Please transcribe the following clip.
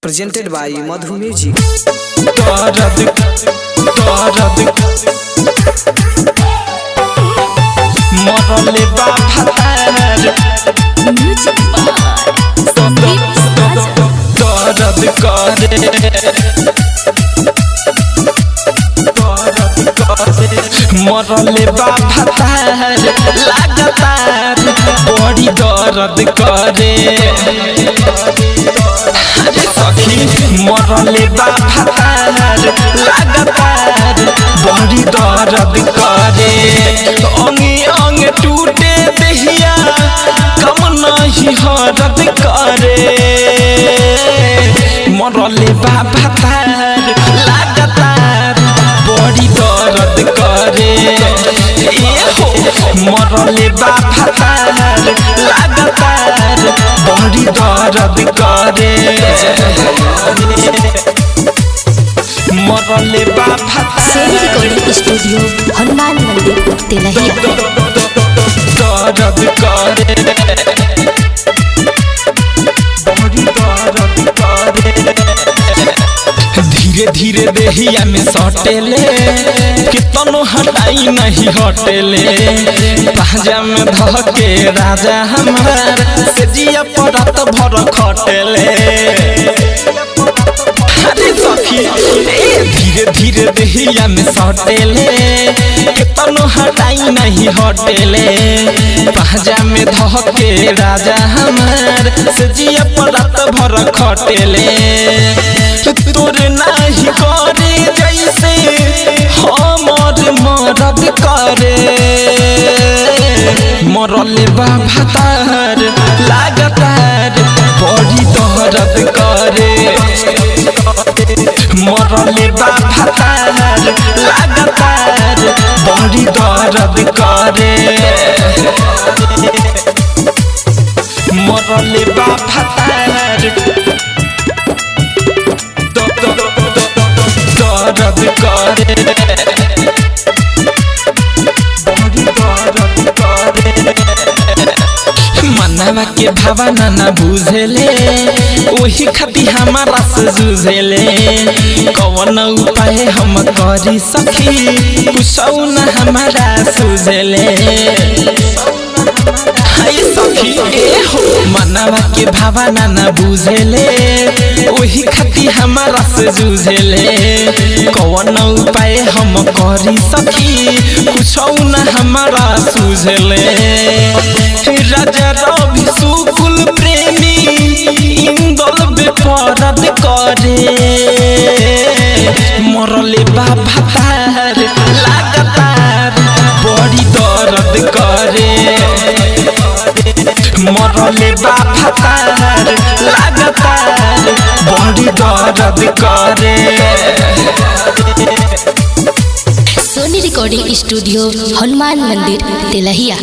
presented by Madhu Music. मरले बा भातार म्यूजिक बाय दर्द करे मरले बा भातार लगातार बड़ी दर्द करे सखी मरले बा भातार लगातार बड़ी दर्द करे अंगे अंगे टूटे दहिया कम नहीं हरद करे मरले बा भातार लगातार बड़ी दर्द करे मरले बा भातार लगातार बड़ी दर्द करे मरले बा भातार रिकॉर्डिंग स्टूडियो हनुमान मंदिर तेलहिया दर्द करे बड़ी दर्द करे धीरे धीरे देहिया में सटेले कितनो हटाई नहीं हटेले पाजा में धके राजा हमार से जिया परत भर खटेले अरे सखी धीरे धीरे देहिया में सटेले कितनो हटाई नहीं हटेले पाजा में धके राजा हमार से जिया परत भर खटेले तोरे नाही करे जैसे हमर मरद करे मरले बा भातार लगातार बड़ी दर्द करे मरले बा भातार लगातार बड़ी दर्द करे मरले बा भातार दर्द करे बड़ी दर्द करे मनवा के भावना न बुझेले ओही खाती हमारा से जुझेले कौन उपाय हम करी सखी कुछौ न हमारा सुझेले सखी मनवा के भावना न बुझेले ओही खाती हमारा से जुझेले कौन उपाय हम करी सखी कुछौ न हमारा सुझेले राजा रवि सुकुल प्रेमी इंदल बेपरद करे मरले बा भातार लगातार बड़ी दर्द करे मरले बा भातार लगातार बड़ी दर्द करे सोनी रिकॉर्डिंग स्टूडियो हनुमान मंदिर तेलहिया।